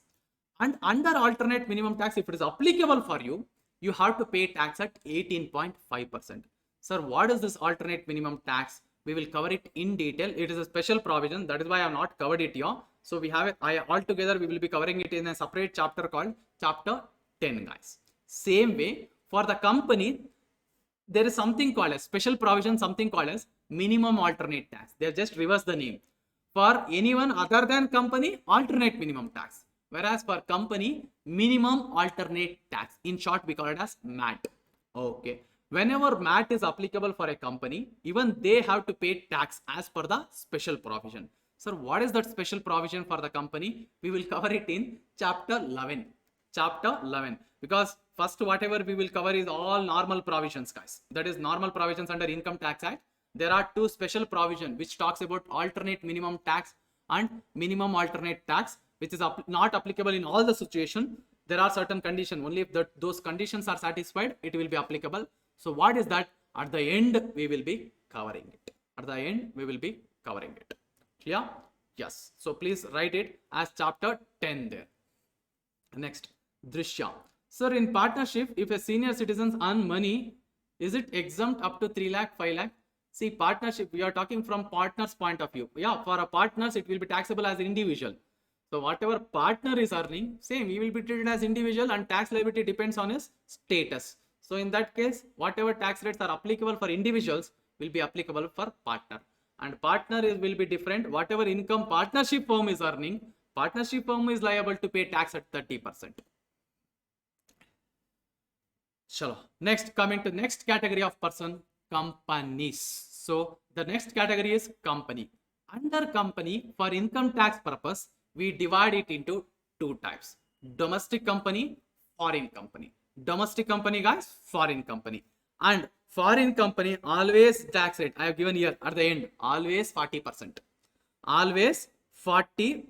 And under alternate minimum tax, if it is applicable for you, you have to pay tax at 18.5%. Sir, what is this alternate minimum tax? We will cover it in detail. It is a special provision. That is why I have not covered it here. So we have it altogether. We will be covering it in a separate chapter called chapter 10, guys. Same way for the company, there is something called as special provision, something called as minimum alternate tax. They have just reversed the name. For anyone other than company, alternate minimum tax. Whereas for company, minimum alternate tax. In short, we call it as MAT. Okay. Whenever MAT is applicable for a company, even they have to pay tax as per the special provision. Sir, what is that special provision for the company? We will cover it in chapter 11. Chapter 11. Because first whatever we will cover is all normal provisions, guys. That is normal provisions under Income Tax Act. There are two special provisions which talks about alternate minimum tax and minimum alternate tax, which is not applicable in all the situation. There are certain conditions. Only if those conditions are satisfied, it will be applicable. So what is that? At the end, we will be covering it. At the end, we will be covering it. Clear? Yes. So please write it as chapter 10 there. Next, Drishya. Sir, in partnership, if a senior citizens earn money, is it exempt up to 3 lakh, 5 lakh? See, partnership, we are talking from partner's point of view. Yeah, for a partners, it will be taxable as individual. So whatever partner is earning, same, he will be treated as individual and tax liability depends on his status. So in that case, whatever tax rates are applicable for individuals will be applicable for partner. And partner will be different. Whatever income partnership firm is earning, partnership firm is liable to pay tax at 30%. Chalo. Next, coming to next category of person, companies. So the next category is company. Under company, for income tax purpose, we divide it into two types. Domestic company, foreign company. Domestic company, guys, foreign company. And foreign company, always tax rate. I have given here at the end, always 40%. Always 40%.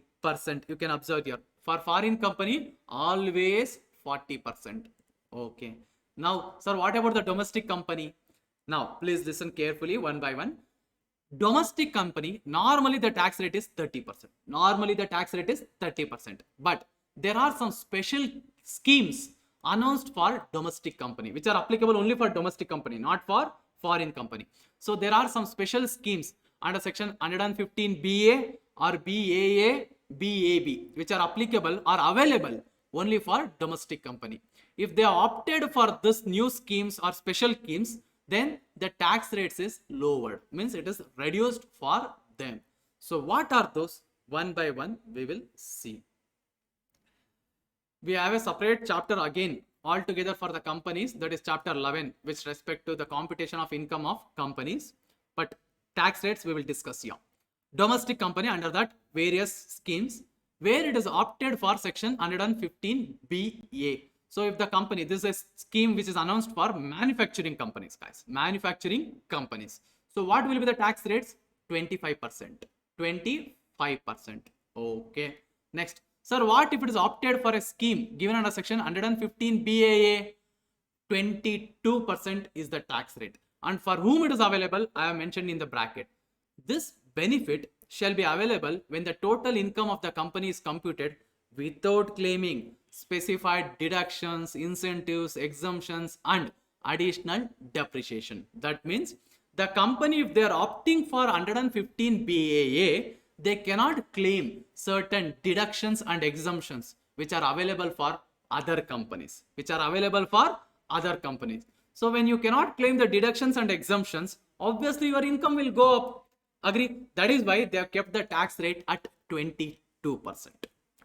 You can observe here. For foreign company, always 40%. Okay. Now, sir, what about the domestic company? Now, please listen carefully one by one. Domestic company, normally the tax rate is 30%. Normally the tax rate is 30%. But there are some special schemes announced for domestic company, which are applicable only for domestic company, not for foreign company. So there are some special schemes under section 115 BA or BAA, BAB, which are applicable or available only for domestic company. If they opted for this new schemes or special schemes, then the tax rates is lowered, means it is reduced for them. So what are those? One by one we will see. We have a separate chapter again altogether for the companies, that is chapter 11, with respect to the computation of income of companies, but tax rates we will discuss here. Domestic company, under that various schemes where it is opted for section 115 BA. So if the company, this is a scheme which is announced for manufacturing companies, guys, manufacturing companies. So what will be the tax rates? 25%. 25%. Okay. Next. Sir, what if it is opted for a scheme given under section 115 BAA? 22% is the tax rate. And for whom it is available, I have mentioned in the bracket. This benefit shall be available when the total income of the company is computed without claiming specified deductions, incentives, exemptions, and additional depreciation. That means the company, if they are opting for 115 BAA, they cannot claim certain deductions and exemptions which are available for other companies, So when you cannot claim the deductions and exemptions, obviously your income will go up. Agree? That is why they have kept the tax rate at 22%.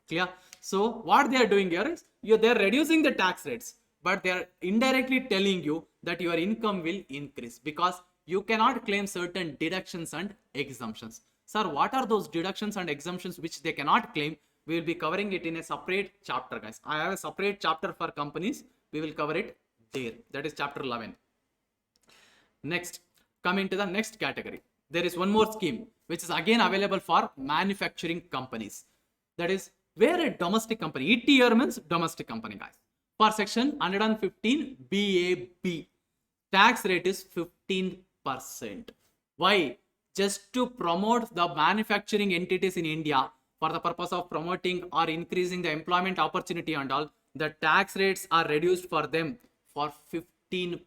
Clear? So what they are doing here is they are reducing the tax rates, but they are indirectly telling you that your income will increase because you cannot claim certain deductions and exemptions. Sir, what are those deductions and exemptions which they cannot claim? We will be covering it in a separate chapter, guys. I have a separate chapter for companies. We will cover it there. That is chapter 11. Next, coming to the next category. There is one more scheme which is again available for manufacturing companies. That is where a domestic company, ET here means domestic company, guys. For section 115 BAB, tax rate is 15%. Why? Just to promote the manufacturing entities in India for the purpose of promoting or increasing the employment opportunity and all, the tax rates are reduced for them for 15%.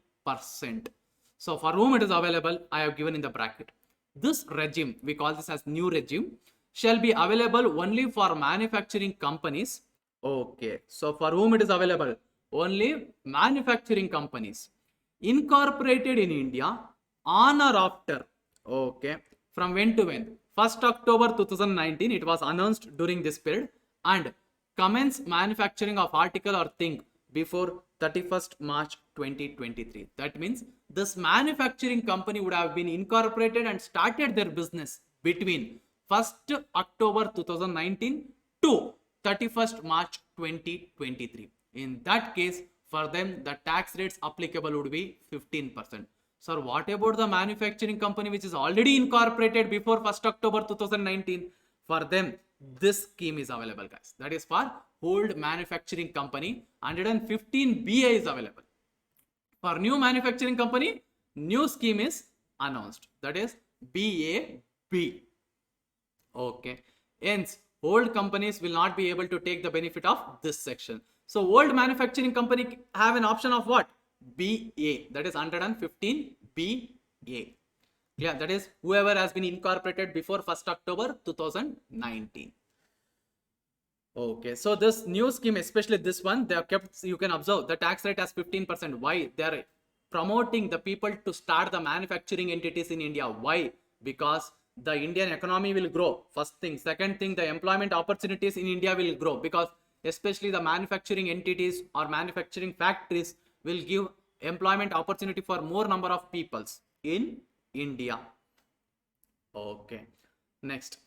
So for whom it is available, I have given in the bracket. This regime, we call this as new regime, shall be available only for manufacturing companies. Okay, so for whom it is available? Only manufacturing companies incorporated in India on or after. Okay, from when to when? 1st October 2019, it was announced during this period, and commence manufacturing of article or thing before 31st March 2023. That means this manufacturing company would have been incorporated and started their business between 1st October 2019 to 31st March 2023. In that case, for them, the tax rates applicable would be 15%. Sir, what about the manufacturing company which is already incorporated before 1st October 2019? For them, this scheme is available, guys. That is for old manufacturing company. 115 BA is available. For new manufacturing company, new scheme is announced. That is BAB. Okay. Hence, old companies will not be able to take the benefit of this section. So, old manufacturing company have an option of what? BA. That is 115 BA. Yeah, that is whoever has been incorporated before 1st October 2019. Okay, so this new scheme, especially this one, they have kept, you can observe the tax rate as 15%. Why? They are promoting the people to start the manufacturing entities in India. Why? Because the Indian economy will grow. First thing. Second thing, the employment opportunities in India will grow because especially the manufacturing entities or manufacturing factories will give employment opportunity for more number of peoples in India. Okay. Next.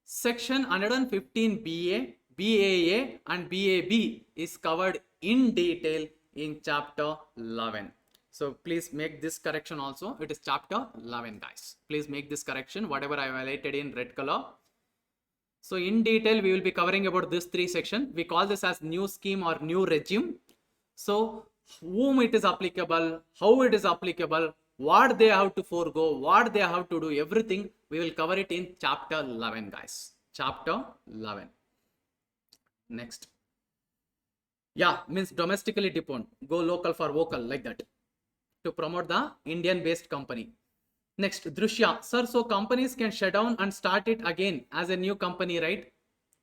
Section 115 BA, BAA and BAB is covered in detail in chapter 11. So please make this correction also. It is chapter 11, guys. Please make this correction, whatever I highlighted in red color. So in detail, we will be covering about this three section. We call this as new scheme or new regime. So whom it is applicable, how it is applicable, what they have to forego, what they have to do, everything we will cover it in chapter 11, guys. Chapter 11. Next. Yeah, means domestically depend, go local for vocal, like that, to promote the Indian based company. Next, Drushya. Sir, so companies can shut down and start it again as a new company, right?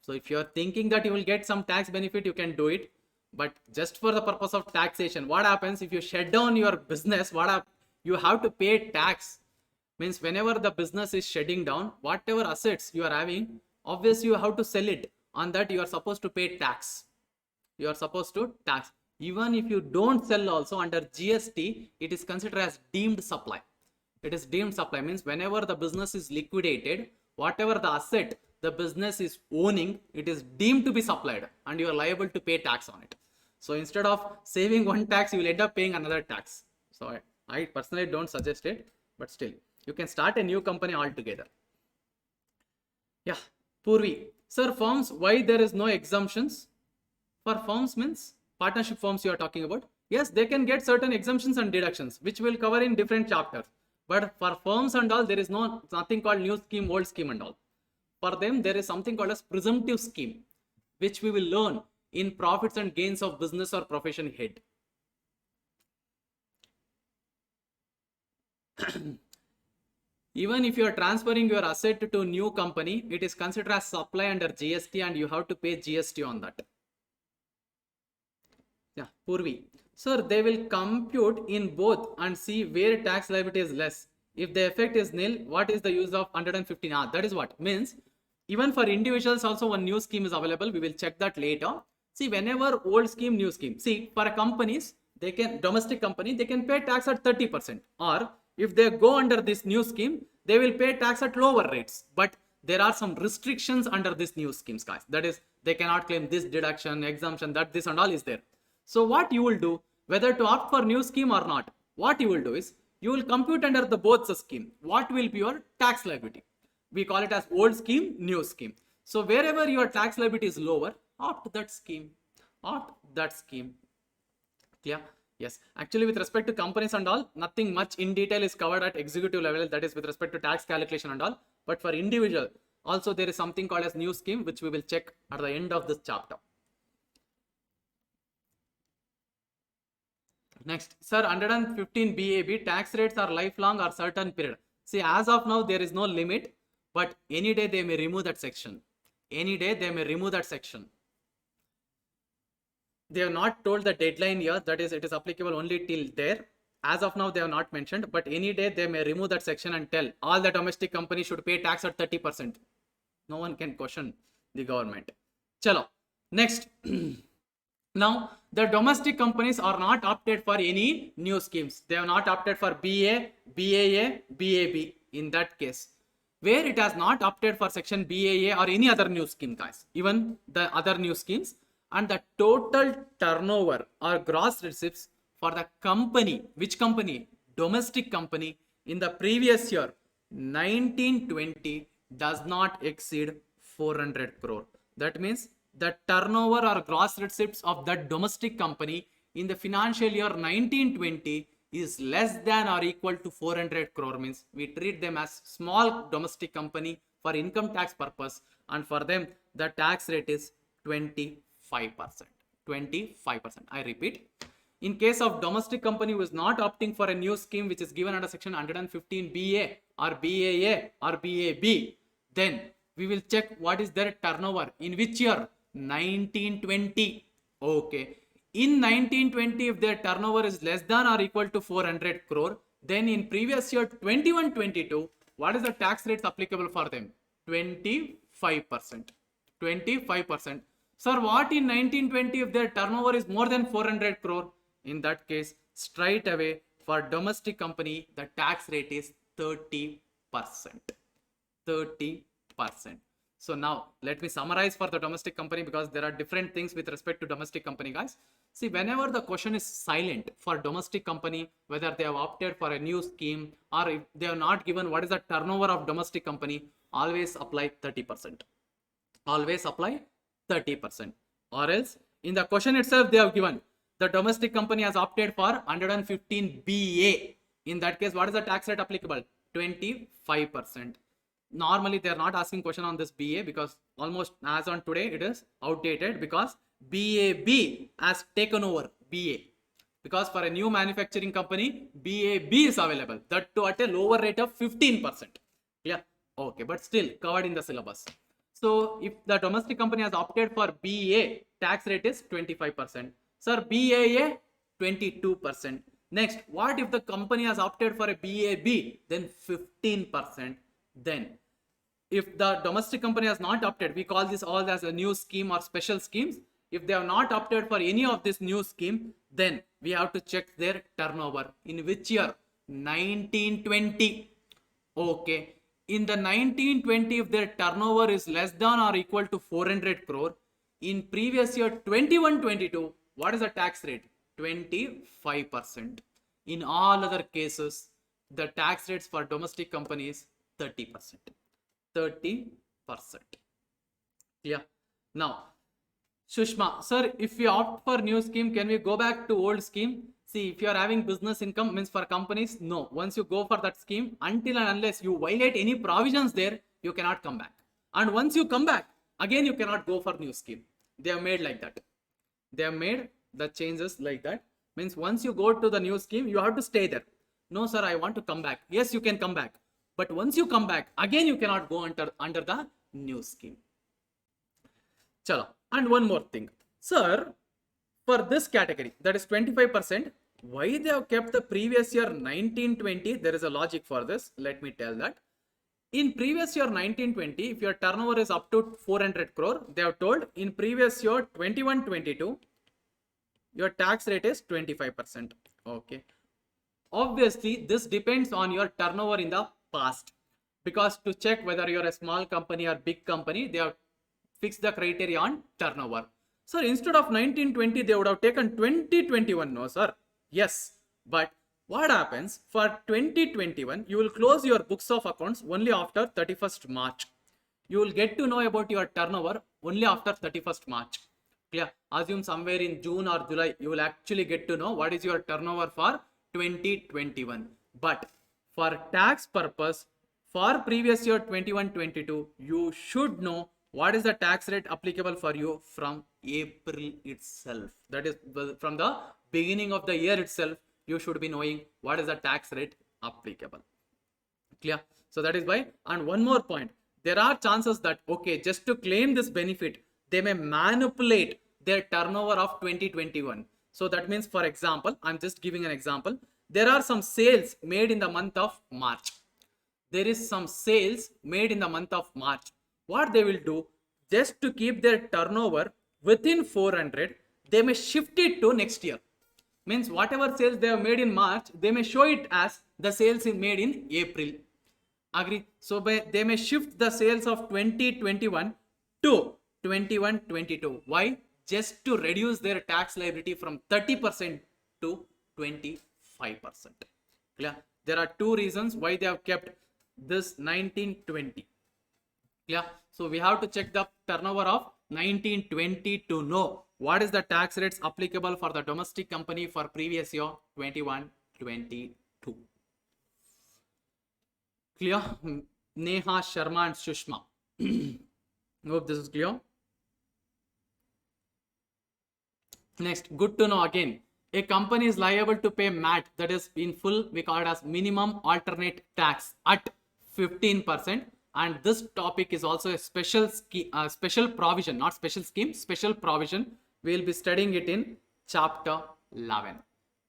So if you're thinking that you will get some tax benefit, you can do it. But just for the purpose of taxation, what happens if you shut down your business? You have to pay tax. Means whenever the business is shutting down, whatever assets you are having, obviously you have to sell it. On that you are supposed to pay tax. You are supposed to tax. Even if you don't sell also, under GST, it is considered as deemed supply. It is deemed supply, means whenever the business is liquidated, whatever the asset the business is owning, it is deemed to be supplied and you are liable to pay tax on it. So instead of saving one tax, you will end up paying another tax. So I personally don't suggest it, but still you can start a new company altogether. Yeah, Purvi. Sir, firms, why there is no exemptions? For firms means partnership firms you are talking about. Yes, they can get certain exemptions and deductions, which we'll cover in different chapters. But for firms and all, there is nothing called new scheme, old scheme and all. For them, there is something called as presumptive scheme, which we will learn in profits and gains of business or profession head. Even if you are transferring your asset to a new company, it is considered as supply under GST and you have to pay GST on that. Yeah, Purvi. Sir, they will compute in both and see where tax liability is less. If the effect is nil, what is the use of 115? That is what means. Even for individuals also one new scheme is available. We will check that later. See, whenever old scheme, new scheme. See, for companies, they can, domestic company, they can pay tax at 30%. Or if they go under this new scheme, they will pay tax at lower rates. But there are some restrictions under this new schemes, guys. That is, they cannot claim this deduction, exemption, that this and all is there. So what you will do, whether to opt for new scheme or not, what you will do is, you will compute under the both the scheme. What will be your tax liability? We call it as old scheme, new scheme. So wherever your tax liability is lower, opt that scheme. Opt that scheme. Yeah. Yes. Actually, with respect to companies and all, nothing much in detail is covered at executive level. That is with respect to tax calculation and all. But for individual, also there is something called as new scheme, which we will check at the end of this chapter. Next, sir, 115 BAB tax rates are lifelong or certain period. See, as of now, there is no limit, but any day they may remove that section. Any day they may remove that section. They have not told the deadline here, that is, it is applicable only till there. As of now, they have not mentioned, but any day they may remove that section and tell all the domestic companies should pay tax at 30%. No one can question the government. Chalo. Next. Now, the domestic companies are not opted for any new schemes. They have not opted for BA, BAA, BAB in that case. Where it has not opted for section BAA or any other new scheme, guys. Even the other new schemes. And the total turnover or gross receipts for the company, which company? Domestic company in the previous year, 1920, does not exceed 400 crore. That means the turnover or gross receipts of that domestic company in the financial year 1920 is less than or equal to 400 crore. Means we treat them as small domestic company for income tax purpose, and for them the tax rate is 25%. 25%. I repeat, in case of domestic company who is not opting for a new scheme which is given under section 115 BA or BAA or BAB, then we will check what is their turnover in which year? 1920. Okay. In 1920, if their turnover is less than or equal to 400 crore, then in previous year 21-22, what is the tax rates applicable for them? 25%. 25%. Sir, what in 1920 if their turnover is more than 400 crore? In that case, straight away for domestic company, the tax rate is 30%. 30%. So now let me summarize for the domestic company, because there are different things with respect to domestic company, guys. See, whenever the question is silent for domestic company, whether they have opted for a new scheme or if they are not given what is the turnover of domestic company, always apply 30%. Always apply 30%. Or else in the question itself they have given the domestic company has opted for 115 BA. In that case, what is the tax rate applicable? 25%. Normally, they are not asking question on this BA because almost as on today, it is outdated because BAB has taken over BA. Because for a new manufacturing company, BAB is available. That too at a lower rate of 15%. Yeah, okay, but still covered in the syllabus. So if the domestic company has opted for BA, tax rate is 25%. Sir, BAA, 22%. Next, what if the company has opted for a BAB? Then 15%. Then, if the domestic company has not opted, we call this all as a new scheme or special schemes. If they have not opted for any of this new scheme, then we have to check their turnover. In which year? 1920. Okay. In the 1920, if their turnover is less than or equal to 400 crore, in previous year 21-22, what is the tax rate? 25%. In all other cases, the tax rates for domestic companies 30%. 30%. Yeah. Now, Shushma, sir, if we opt for new scheme, can we go back to old scheme? See, if you are having business income, means for companies, no. Once you go for that scheme, until and unless you violate any provisions there, you cannot come back. And once you come back, again you cannot go for new scheme. They have made like that. They have made the changes like that. Means once you go to the new scheme, you have to stay there. No, sir, I want to come back. Yes, you can come back. But once you come back, again you cannot go under the new scheme. Chalo. And one more thing. Sir, for this category, that is 25%, why they have kept the previous year 1920? There is a logic for this. Let me tell that. In previous year 1920, if your turnover is up to 400 crore, they have told in previous year 21-22, your tax rate is 25%. Okay. Obviously, this depends on your turnover in the past. Because to check whether you're a small company or big company, they have fixed the criteria on turnover. Sir, instead of 1920, they would have taken 2021. No, sir. Yes. But what happens for 2021, you will close your books of accounts only after 31st March. You will get to know about your turnover only after 31st March. Clear? Assume somewhere in June or July, you will actually get to know what is your turnover for 2021. But for tax purpose, for previous year 21-22, you should know what is the tax rate applicable for you from April itself. That is from the beginning of the year itself, you should be knowing what is the tax rate applicable. Clear? So that is why. And one more point, there are chances that, okay, just to claim this benefit, they may manipulate their turnover of 2021. So that means, for example, I'm just giving an example. There are some sales made in the month of March. There is some sales made in the month of March. What they will do, just to keep their turnover within 400, they may shift it to next year. Means whatever sales they have made in March, they may show it as the sales made in April. Agree? So they may shift the sales of 2021 to 21-22. Why? Just to reduce their tax liability from 30% to 25%. Clear? There are two reasons why they have kept this 1920. Yeah, so we have to check the turnover of 1920 to know what is the tax rates applicable for the domestic company for previous year 21-22. Clear? Neha, Sharma and Shushma. Hope this is clear. Next, good to know again. A company is liable to pay MAT, that is in full, we call it as minimum alternate tax at 15%. And this topic is also a special special provision, not special scheme, special provision. We will be studying it in chapter 11.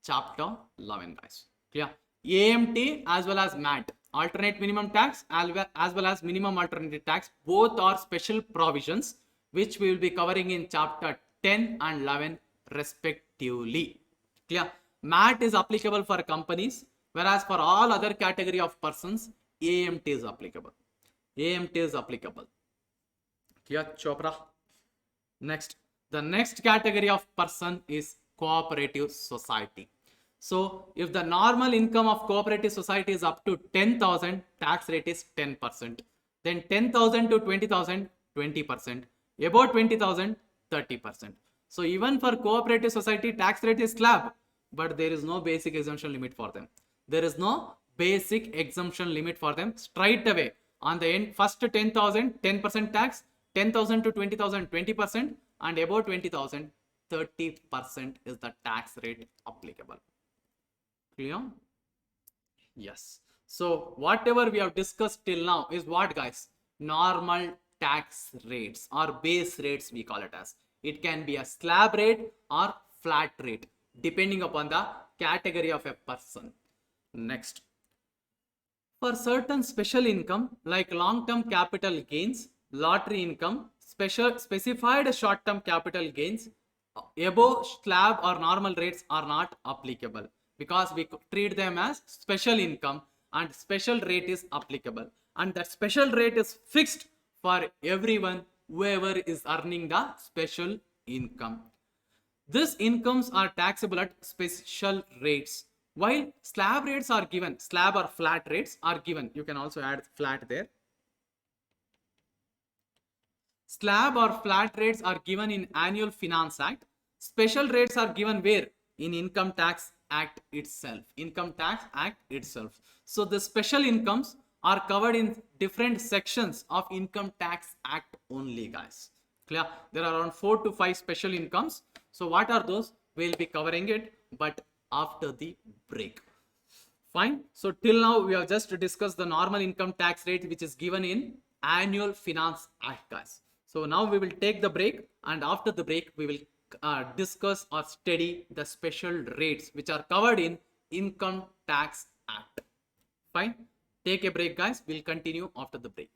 Chapter 11, guys. Clear? AMT as well as MAT, alternate minimum tax as well as minimum alternative tax, both are special provisions which we will be covering in chapter 10 and 11 respectively. Clear? MAT is applicable for companies, whereas for all other category of persons, AMT is applicable. AMT is applicable. Clear, Chopra? Next, the next category of person is cooperative society. So, if the normal income of cooperative society is up to 10,000, tax rate is 10%. Then 10,000 to 20,000, 20%. About 20,000, 30%. So, even for cooperative society, tax rate is slab, but there is no basic exemption limit for them. There is no basic exemption limit for them. Straight away on the end, first 10,000, 10% tax, 10,000 to 20,000, 20%, and above 20,000, 30% is the tax rate applicable. Clear? Yes. So whatever we have discussed till now is what, guys? Normal tax rates or base rates, we call it as. It can be a slab rate or flat rate depending upon the category of a person. Next, for certain special income like long-term capital gains, lottery income, specified short-term capital gains, above slab or normal rates are not applicable because we treat them as special income and special rate is applicable, and that special rate is fixed for everyone whoever is earning the special income. These incomes are taxable at special rates, while slab rates are given, slab or flat rates are given. You can also add flat there. Slab or flat rates are given in Annual Finance Act. Special rates are given where? In Income Tax Act itself. Income Tax Act itself. So the special incomes are covered in different sections of Income Tax Act only, guys. Clear? There are around 4 to 5 special incomes. So what are those? We'll be covering it, but after the break. Fine. So till now we have just discussed the normal income tax rate which is given in Annual Finance Act, guys. So now we will take the break, and after the break we will discuss or study the special rates which are covered in Income Tax Act. Fine. Take a break, guys. We'll continue after the break.